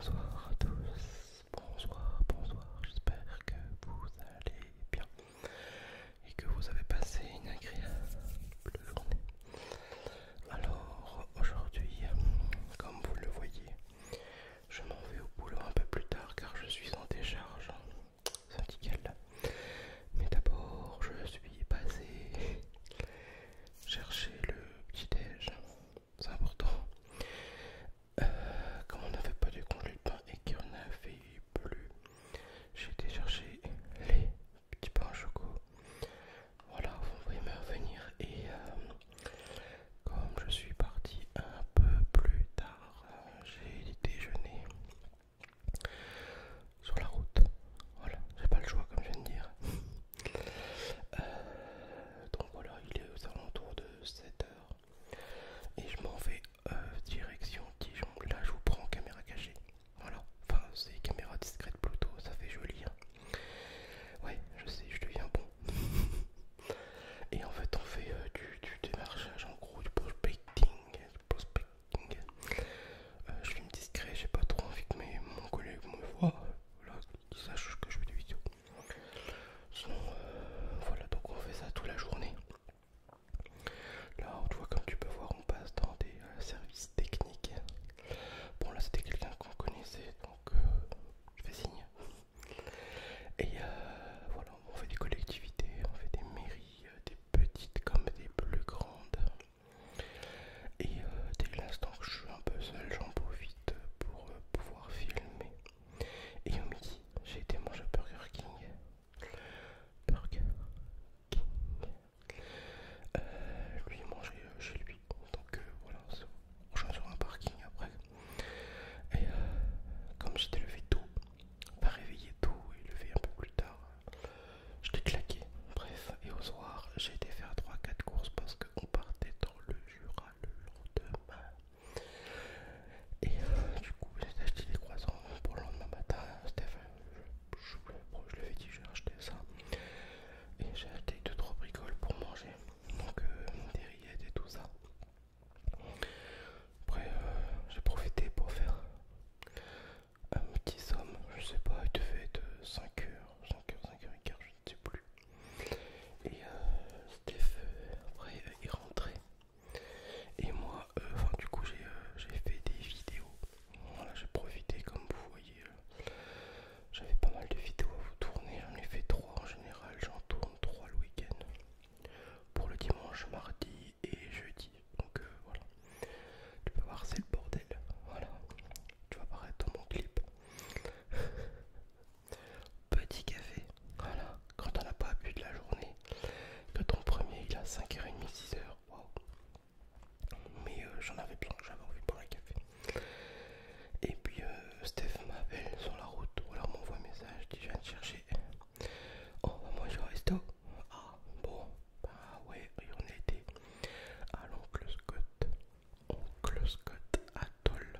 Bonsoir à tous, bonsoir, j'espère que vous allez bien et que vous avez passé une agréable journée. Alors aujourd'hui, comme vous le voyez, je m'en vais au boulot un peu plus tard car je suis en décharge syndicale. Mais d'abord, je suis passé chercher le petit-déj, c'est important. Comme on n'avait pas de congé de pain et qu'il n'y en avait plus, j'ai été chercher les petits pains au choco. Voilà, vous voyez me revenir. Et comme je suis parti un peu plus tard, j'ai déjeuné sur la route. Voilà, j'ai pas le choix comme je viens de dire. Donc voilà, il est aux alentours de 7 heures. Et je m'en vais direction Dijon. Là je vous prends en caméra cachée. Voilà, enfin c'est caméra discrète plutôt, ça fait joli hein. Ouais, je sais, je deviens bon. Et en fait on fait du démarchage, en gros du prospecting. Je filme discret, j'ai pas trop envie que mon collègue me voit, voilà, qu'il sache que je fais des vidéos. Sinon voilà, donc on fait ça toute la journée. Là, tu vois, comme tu peux voir, on passe dans des services techniques. Bon, là, c'était quelqu'un qu'on connaissait, donc je fais signe. Et voilà, on fait des collectivités, on fait des mairies, des petites comme des plus grandes. Et dès l'instant que je suis un peu seul, j'en profite pour pouvoir filmer. Et au midi, j'ai été manger à Burger King. Burger King. Lui manger chez lui. Donc voilà, on change sur un parking après. Et comme j'étais levé tôt, pas réveillé tôt et levé un peu plus tard, je l'ai claqué. Bref, et au soir, j'ai été faire 3-4 courses parce qu'on partait dans le Jura le lendemain. Et du coup, j'ai acheté des croissants pour le lendemain matin. Stéphane, je lui avais dit que j'ai acheté ça. Et j'ai acheté 2-3 bricoles pour manger. Donc des rillettes et tout ça. Après, j'ai profité pour faire un petit somme. Je sais pas, il devait être 5h, 5h15, je ne sais plus. Et Steph, après, il rentrait. Et moi, enfin, du coup, j'ai fait des vidéos. Voilà, j'ai profité, comme vous voyez. J'avais pas mal de vidéos à vous tourner. J'en ai fait 3 en général. J'en tourne 3 le week-end. Pour le dimanche, mardi et jeudi. Donc voilà. Tu peux voir, c'est le bordel. Voilà. Tu vas apparaître dans mon clip. Petit café. Voilà. Quand on n'a pas bu de la journée, que ton premier il a 5h30, 6h. Waouh. Mais j'en avais plein, j'avais envie de boire un café. Et puis Steph m'appelle sur la route, ou alors m'envoie un message, dit je viens te chercher. Oh, moi je reste au resto. Ah bon, bah ouais, et on a été à l'oncle Scott. Oncle Scott à Dole.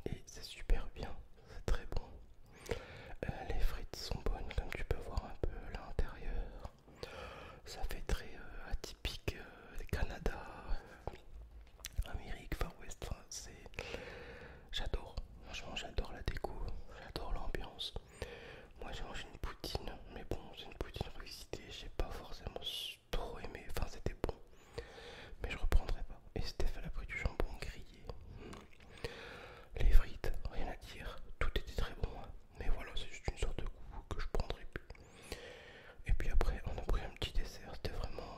Et c'est super bien, c'est très bon. Les frites sont bonnes, comme tu peux voir un peu à l'intérieur. Ça fait très atypique Canada, Amérique, Far West. Enfin, j'adore. Franchement, j'adore la déco, j'adore l'ambiance. Moi, j'ai mangé une poutine, mais bon, c'est une poutine revisitée. J'ai pas forcément trop aimé. Enfin, c'était bon, mais je reprendrai pas. Et Steph, elle a pris du jambon grillé. Les frites, rien à dire. Tout était très bon, hein. Mais voilà, c'est juste une sorte de goût que je prendrai plus. Et puis après, on a pris un petit dessert. C'était vraiment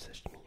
sashimi.